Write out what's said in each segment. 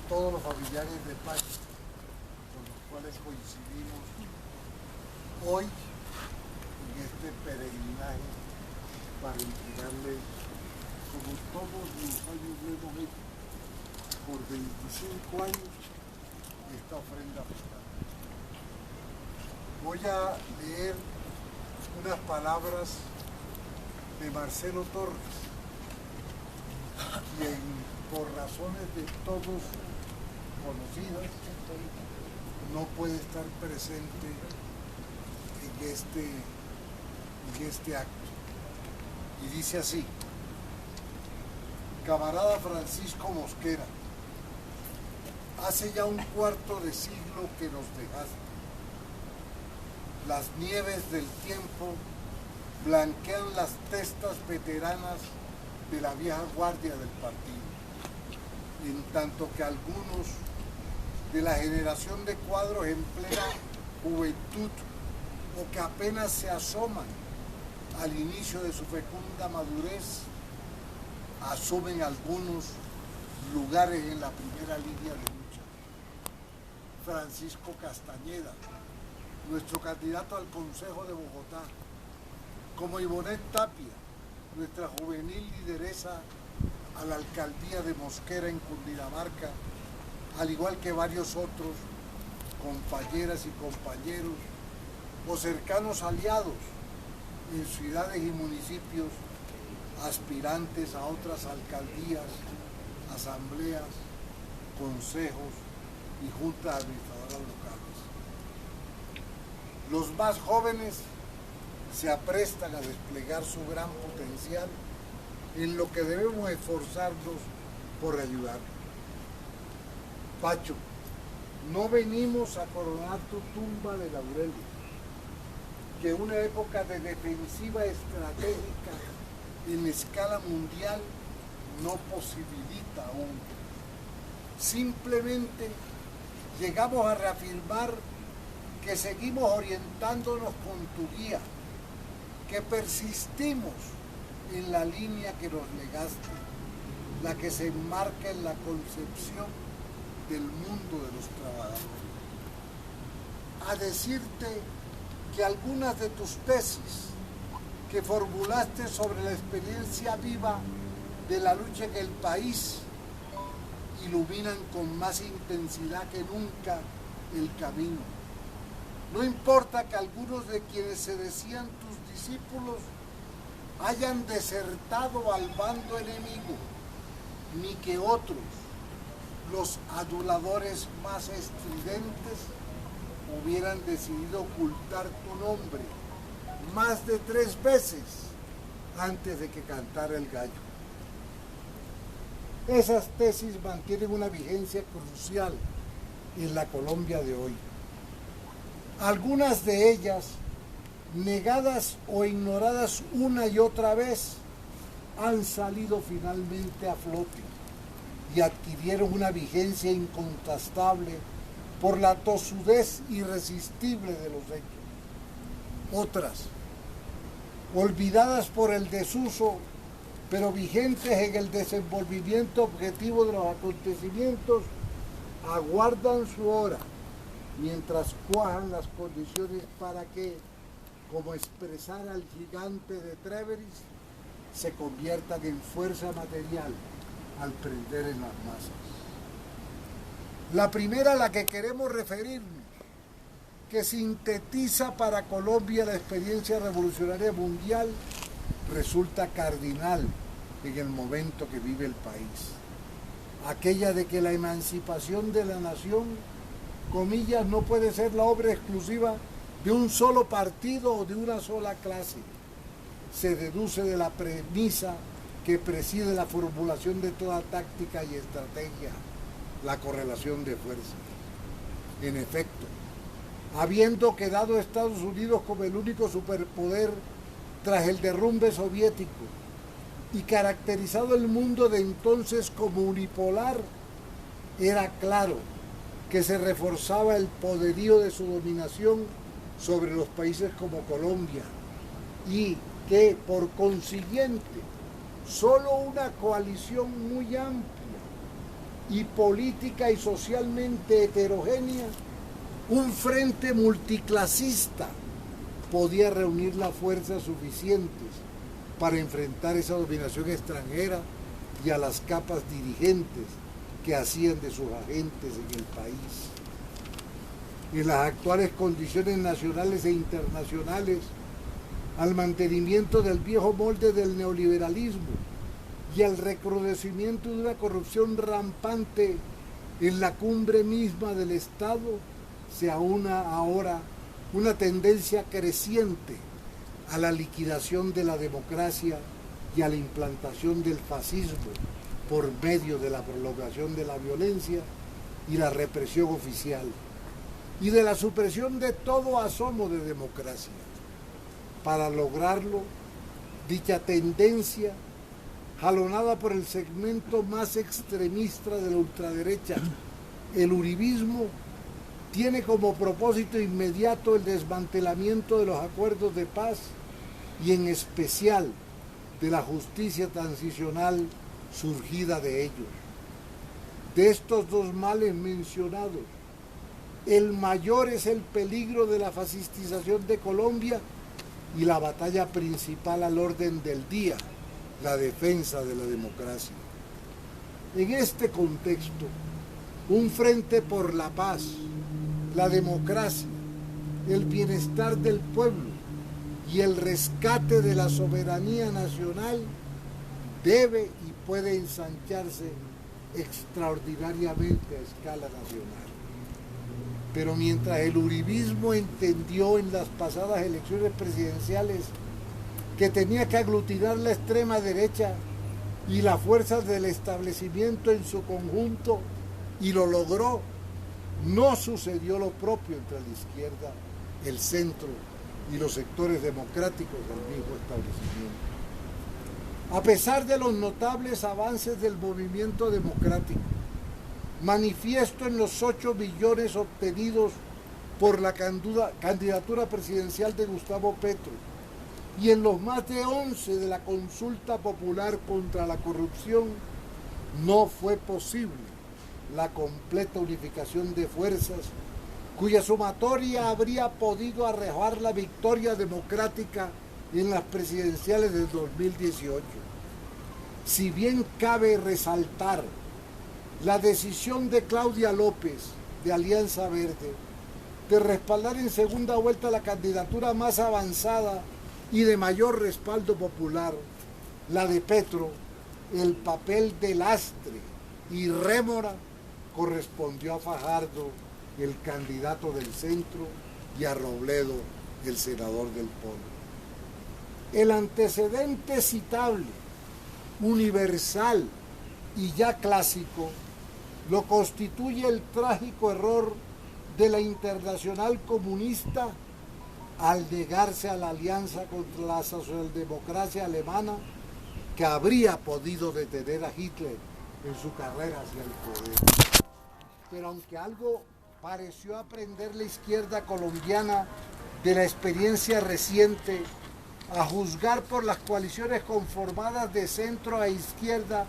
todos los familiares de Pacho con los cuales coincidimos hoy en este peregrinaje para entregarles, como todos los años lo hemos hecho, por 25 años, esta ofrenda festal. Voy a leer unas palabras de Marcelo Torres, quien por razones de todos conocidas no puede estar presente en este acto. Y dice así: camarada Francisco Mosquera, hace ya un cuarto de siglo que nos dejaste. Las nieves del tiempo blanquean las testas veteranas de la vieja guardia del partido, en tanto que algunos de la generación de Cuadros en plena juventud o que apenas se asoman al inicio de su fecunda madurez, asumen algunos lugares en la primera línea de lucha. Francisco Castañeda, nuestro candidato al Consejo de Bogotá, como Ivonnet Tapia, nuestra juvenil lideresa a la alcaldía de Mosquera en Cundinamarca, al igual que varios otros compañeras y compañeros o cercanos aliados en ciudades y municipios aspirantes a otras alcaldías, asambleas, consejos y juntas administradoras locales. Los más jóvenes se aprestan a desplegar su gran potencial en lo que debemos esforzarnos por ayudar. Pacho, no venimos a coronar tu tumba de laureles, que una época de defensiva estratégica en escala mundial no posibilita aún. Simplemente llegamos a reafirmar que seguimos orientándonos con tu guía, que persistimos en la línea que nos legaste, la que se enmarca en la concepción del mundo de los trabajadores. A decirte que algunas de tus tesis que formulaste sobre la experiencia viva de la lucha en el país iluminan con más intensidad que nunca el camino. No importa que algunos de quienes se decían tus discípulos hayan desertado al bando enemigo, ni que otros, los aduladores más estridentes, hubieran decidido ocultar tu nombre más de 3 veces antes de que cantara el gallo. Esas tesis mantienen una vigencia crucial en la Colombia de hoy. Algunas de ellas, negadas o ignoradas una y otra vez, han salido finalmente a flote y adquirieron una vigencia incontestable por la tosudez irresistible de los hechos. Otras, olvidadas por el desuso, pero vigentes en el desenvolvimiento objetivo de los acontecimientos, aguardan su hora, mientras cuajan las condiciones para que, como expresara el gigante de Treveris, se conviertan en fuerza material al prender en las masas. La primera a la que queremos referirnos, que sintetiza para Colombia la experiencia revolucionaria mundial, resulta cardinal en el momento que vive el país. Aquella de que la emancipación de la nación, comillas, no puede ser la obra exclusiva de un solo partido o de una sola clase. Se deduce de la premisa que preside la formulación de toda táctica y estrategia, la correlación de fuerzas. En efecto, habiendo quedado Estados Unidos como el único superpoder tras el derrumbe soviético y caracterizado el mundo de entonces como unipolar, era claro que se reforzaba el poderío de su dominación sobre los países como Colombia y que, por consiguiente, solo una coalición muy amplia y política y socialmente heterogénea, un frente multiclasista podía reunir las fuerzas suficientes para enfrentar esa dominación extranjera y a las capas dirigentes que hacían de sus agentes en el país. En las actuales condiciones nacionales e internacionales, al mantenimiento del viejo molde del neoliberalismo y al recrudecimiento de una corrupción rampante en la cumbre misma del Estado, se aúna ahora una tendencia creciente a la liquidación de la democracia y a la implantación del fascismo por medio de la prolongación de la violencia y la represión oficial, y de la supresión de todo asomo de democracia. Para lograrlo, dicha tendencia, jalonada por el segmento más extremista de la ultraderecha, el uribismo, tiene como propósito inmediato el desmantelamiento de los acuerdos de paz y en especial de la justicia transicional surgida de ellos. De estos dos males mencionados, el mayor es el peligro de la fascistización de Colombia y la batalla principal al orden del día, la defensa de la democracia. En este contexto, un frente por la paz, la democracia, el bienestar del pueblo y el rescate de la soberanía nacional debe y puede ensancharse extraordinariamente a escala nacional. Pero mientras el uribismo entendió en las pasadas elecciones presidenciales que tenía que aglutinar la extrema derecha y las fuerzas del establecimiento en su conjunto, y lo logró, no sucedió lo propio entre la izquierda, el centro y los sectores democráticos del mismo establecimiento. A pesar de los notables avances del movimiento democrático, manifiesto en los 8 millones obtenidos por la candidatura presidencial de Gustavo Petro y en los más de 11 de la consulta popular contra la corrupción, no fue posible la completa unificación de fuerzas cuya sumatoria habría podido arrojar la victoria democrática en las presidenciales del 2018. Si bien cabe resaltar la decisión de Claudia López, de Alianza Verde, de respaldar en segunda vuelta la candidatura más avanzada y de mayor respaldo popular, la de Petro, el papel de lastre y rémora correspondió a Fajardo, el candidato del centro, y a Robledo, el senador del Polo. El antecedente citable, universal y ya clásico, lo constituye el trágico error de la Internacional Comunista al negarse a la alianza contra la socialdemocracia alemana que habría podido detener a Hitler en su carrera hacia el poder. Pero aunque algo pareció aprender la izquierda colombiana de la experiencia reciente, a juzgar por las coaliciones conformadas de centro a izquierda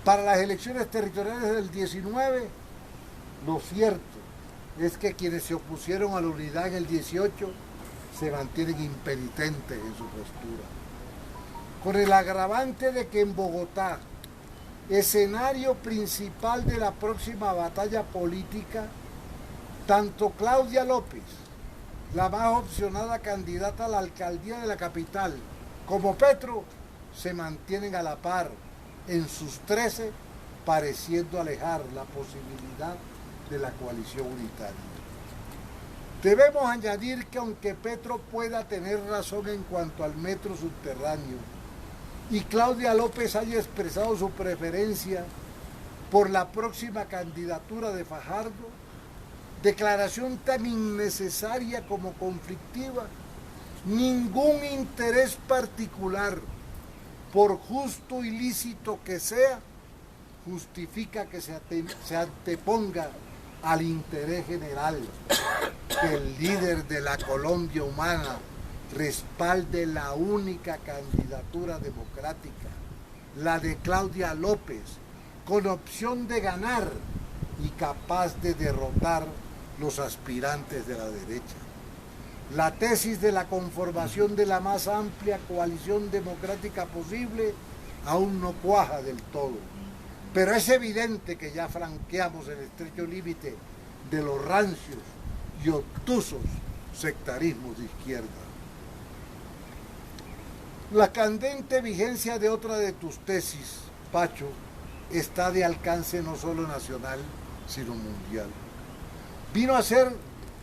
para las elecciones territoriales del 19, lo cierto es que quienes se opusieron a la unidad en el 18 se mantienen impenitentes en su postura. Con el agravante de que en Bogotá, escenario principal de la próxima batalla política, tanto Claudia López, la más opcionada candidata a la alcaldía de la capital, como Petro, se mantienen a la par en sus 13, pareciendo alejar la posibilidad de la coalición unitaria. Debemos añadir que aunque Petro pueda tener razón en cuanto al metro subterráneo y Claudia López haya expresado su preferencia por la próxima candidatura de Fajardo, declaración tan innecesaria como conflictiva, ningún interés particular, por justo y lícito que sea, justifica que se anteponga al interés general, que el líder de la Colombia humana respalde la única candidatura democrática, la de Claudia López, con opción de ganar y capaz de derrotar los aspirantes de la derecha. La tesis de la conformación de la más amplia coalición democrática posible aún no cuaja del todo, pero es evidente que ya franqueamos el estrecho límite de los rancios y obtusos sectarismos de izquierda. La candente vigencia de otra de tus tesis, Pacho, está de alcance no solo nacional, sino mundial. Vino a ser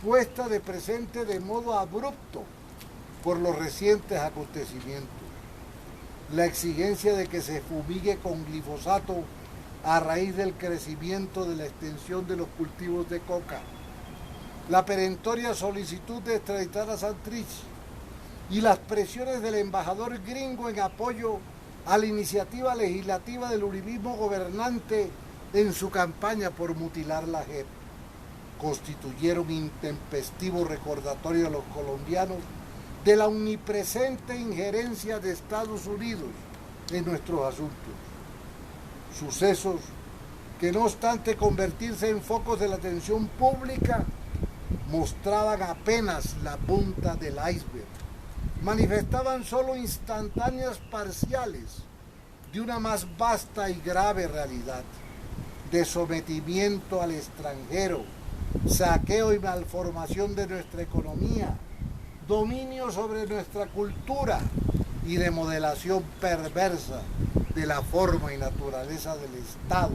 puesta de presente de modo abrupto por los recientes acontecimientos. La exigencia de que se fumigue con glifosato a raíz del crecimiento de la extensión de los cultivos de coca, la perentoria solicitud de extraditar a Santrich y las presiones del embajador gringo en apoyo a la iniciativa legislativa del uribismo gobernante en su campaña por mutilar la JEP, constituyeron intempestivo recordatorio a los colombianos de la omnipresente injerencia de Estados Unidos en nuestros asuntos. Sucesos que, no obstante convertirse en focos de la atención pública, mostraban apenas la punta del iceberg, manifestaban solo instantáneas parciales de una más vasta y grave realidad de sometimiento al extranjero, saqueo y malformación de nuestra economía, dominio sobre nuestra cultura y de modelación perversa de la forma y naturaleza del Estado,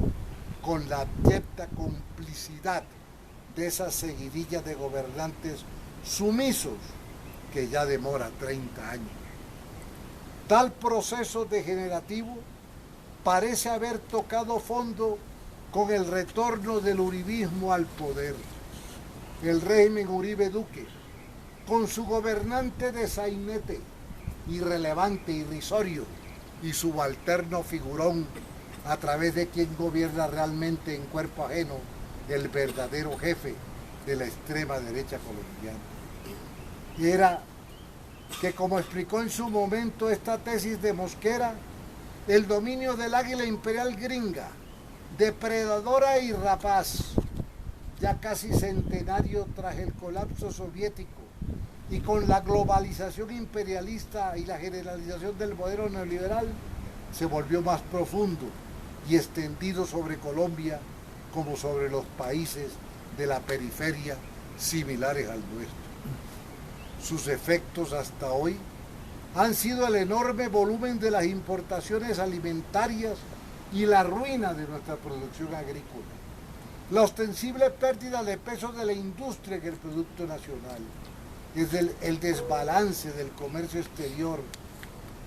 con la abyecta complicidad de esas seguidillas de gobernantes sumisos que ya demora 30 años. Tal proceso degenerativo parece haber tocado fondo con el retorno del uribismo al poder. El régimen Uribe Duque, con su gobernante de sainete, irrelevante, irrisorio y subalterno figurón, a través de quien gobierna realmente en cuerpo ajeno el verdadero jefe de la extrema derecha colombiana. Y era que, como explicó en su momento esta tesis de Mosquera, el dominio del águila imperial gringa, depredadora y rapaz, ya casi centenario tras el colapso soviético, y con la globalización imperialista y la generalización del modelo neoliberal, se volvió más profundo y extendido sobre Colombia como sobre los países de la periferia similares al nuestro. Sus efectos hasta hoy han sido el enorme volumen de las importaciones alimentarias y la ruina de nuestra producción agrícola, la ostensible pérdida de peso de la industria en el Producto Nacional, el desbalance del comercio exterior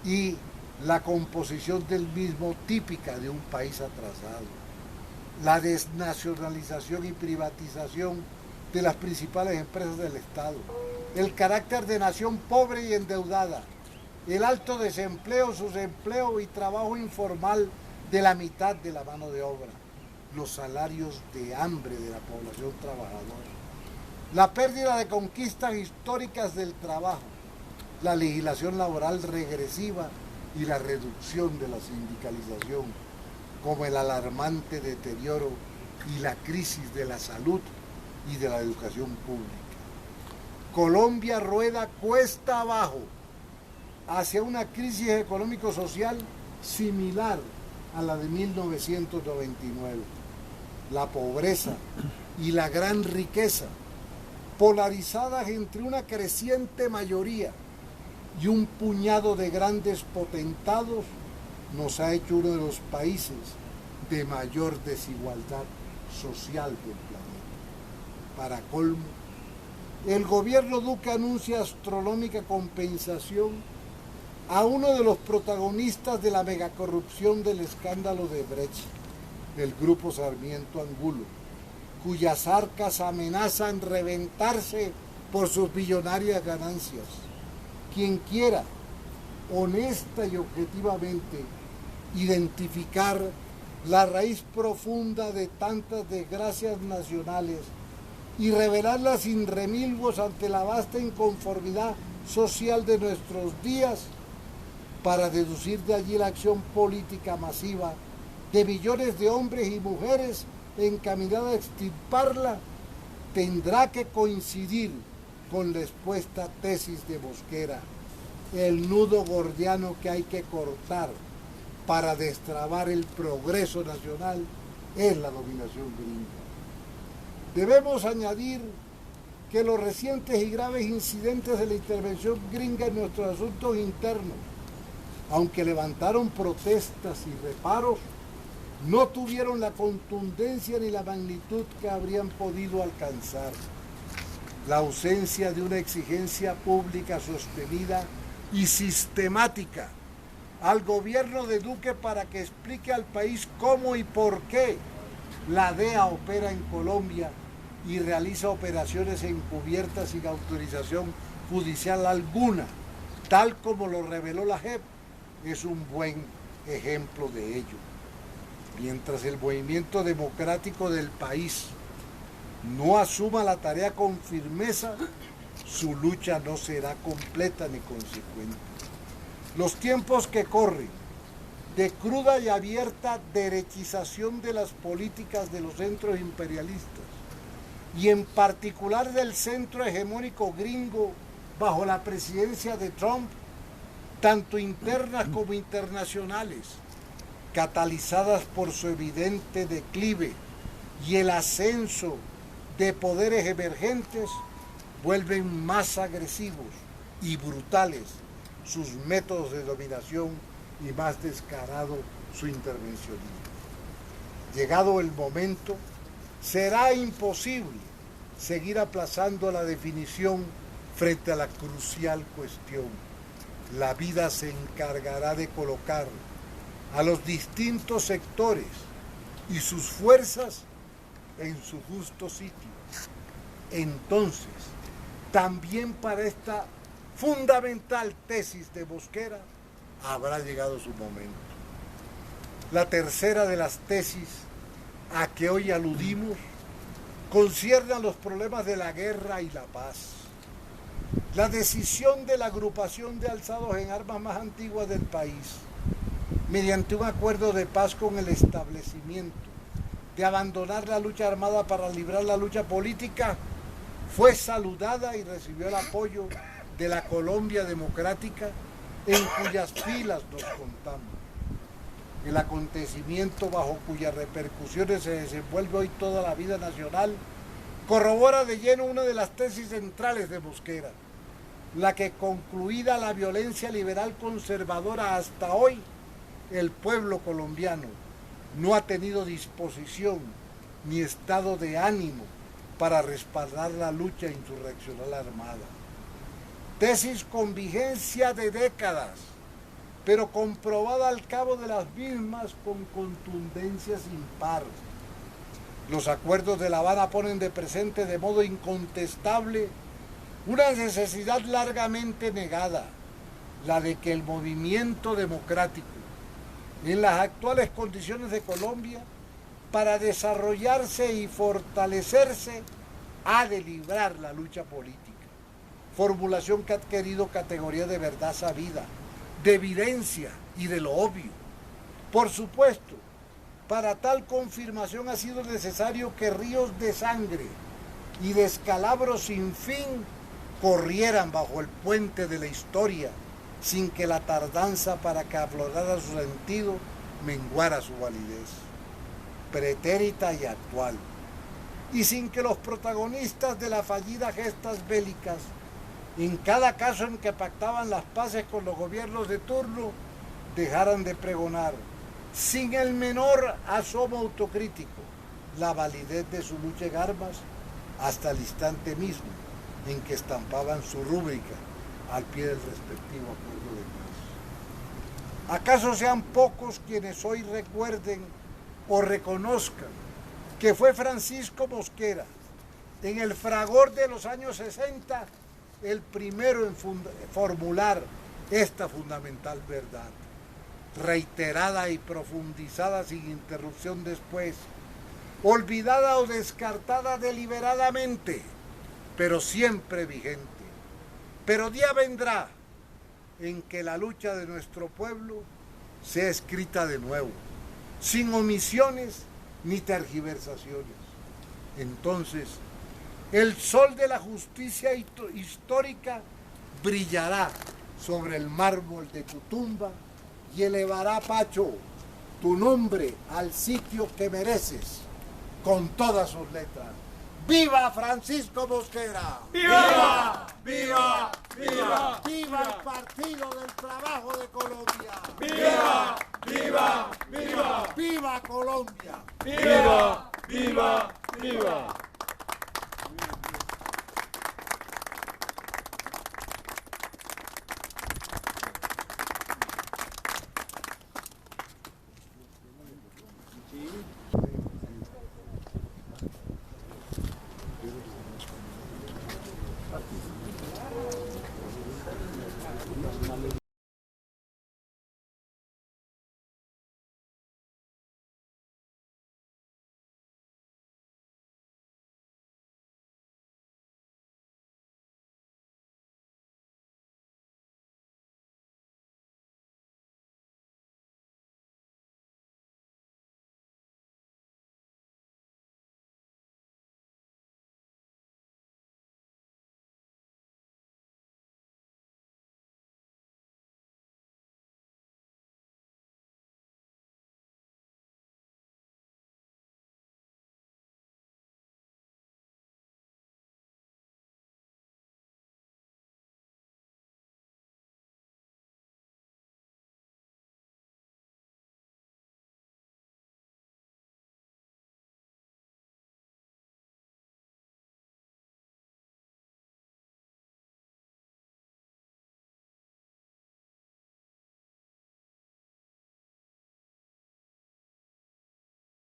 y la composición del mismo típica de un país atrasado, la desnacionalización y privatización de las principales empresas del Estado, el carácter de nación pobre y endeudada, el alto desempleo, subempleo y trabajo informal de la mitad de la mano de obra, los salarios de hambre de la población trabajadora, la pérdida de conquistas históricas del trabajo, la legislación laboral regresiva y la reducción de la sindicalización, como el alarmante deterioro y la crisis de la salud y de la educación pública. Colombia rueda cuesta abajo hacia una crisis económico-social similar a la de 1999. La pobreza y la gran riqueza, polarizadas entre una creciente mayoría y un puñado de grandes potentados, nos ha hecho uno de los países de mayor desigualdad social del planeta. Para colmo, el gobierno Duque anuncia astronómica compensación a uno de los protagonistas de la megacorrupción del escándalo de Brecht, del grupo Sarmiento Angulo, cuyas arcas amenazan reventarse por sus billonarias ganancias. Quien quiera, honesta y objetivamente, identificar la raíz profunda de tantas desgracias nacionales y revelarlas sin remilgos ante la vasta inconformidad social de nuestros días, para deducir de allí la acción política masiva de millones de hombres y mujeres encaminada a extirparla, tendrá que coincidir con la expuesta tesis de Mosquera. El nudo gordiano que hay que cortar para destrabar el progreso nacional es la dominación gringa. Debemos añadir que los recientes y graves incidentes de la intervención gringa en nuestros asuntos internos, aunque levantaron protestas y reparos, no tuvieron la contundencia ni la magnitud que habrían podido alcanzar. La ausencia de una exigencia pública sostenida y sistemática al gobierno de Duque para que explique al país cómo y por qué la DEA opera en Colombia y realiza operaciones encubiertas sin autorización judicial alguna, tal como lo reveló la JEP, es un buen ejemplo de ello. Mientras el movimiento democrático del país no asuma la tarea con firmeza, su lucha no será completa ni consecuente. Los tiempos que corren de cruda y abierta derechización de las políticas de los centros imperialistas y en particular del centro hegemónico gringo bajo la presidencia de Trump, tanto internas como internacionales, catalizadas por su evidente declive y el ascenso de poderes emergentes, vuelven más agresivos y brutales sus métodos de dominación y más descarado su intervencionismo. Llegado el momento, será imposible seguir aplazando la definición frente a la crucial cuestión. La vida se encargará de colocar a los distintos sectores y sus fuerzas en su justo sitio. Entonces, también para esta fundamental tesis de Mosquera habrá llegado su momento. La tercera de las tesis a que hoy aludimos concierne a los problemas de la guerra y la paz. La decisión de la agrupación de alzados en armas más antigua del país, mediante un acuerdo de paz con el establecimiento, de abandonar la lucha armada para librar la lucha política, fue saludada y recibió el apoyo de la Colombia democrática, en cuyas filas nos contamos. El acontecimiento bajo cuyas repercusiones se desenvuelve hoy toda la vida nacional corrobora de lleno una de las tesis centrales de Mosquera, la que, concluida la violencia liberal conservadora hasta hoy, el pueblo colombiano no ha tenido disposición ni estado de ánimo para respaldar la lucha insurreccional armada. Tesis con vigencia de décadas, pero comprobada al cabo de las mismas con contundencia sin par. Los acuerdos de La Habana ponen de presente de modo incontestable una necesidad largamente negada, la de que el movimiento democrático, en las actuales condiciones de Colombia, para desarrollarse y fortalecerse, ha de librar la lucha política. Formulación que ha adquirido categoría de verdad sabida, de evidencia y de lo obvio. Por supuesto, para tal confirmación ha sido necesario que ríos de sangre y descalabros sin fin corrieran bajo el puente de la historia, sin que la tardanza para que aflorara su sentido menguara su validez pretérita y actual, y sin que los protagonistas de las fallidas gestas bélicas, en cada caso en que pactaban las paces con los gobiernos de turno, dejaran de pregonar, sin el menor asomo autocrítico, la validez de su lucha en armas hasta el instante mismo en que estampaban su rúbrica al pie del respectivo acuerdo de paz. ¿Acaso sean pocos quienes hoy recuerden o reconozcan que fue Francisco Mosquera, en el fragor de los años 60, el primero en formular esta fundamental verdad, reiterada y profundizada sin interrupción después, olvidada o descartada deliberadamente, pero siempre vigente? Pero día vendrá en que la lucha de nuestro pueblo sea escrita de nuevo, sin omisiones ni tergiversaciones. Entonces, el sol de la justicia histórica brillará sobre el mármol de tu tumba y elevará, Pacho, tu nombre al sitio que mereces con todas sus letras. ¡Viva Francisco Mosquera! ¡Viva! ¡Viva! ¡Viva! ¡Viva el Partido del Trabajo de Colombia! ¡Viva! ¡Viva! ¡Viva! ¡Viva Colombia! ¡Viva! ¡Viva! ¡Viva!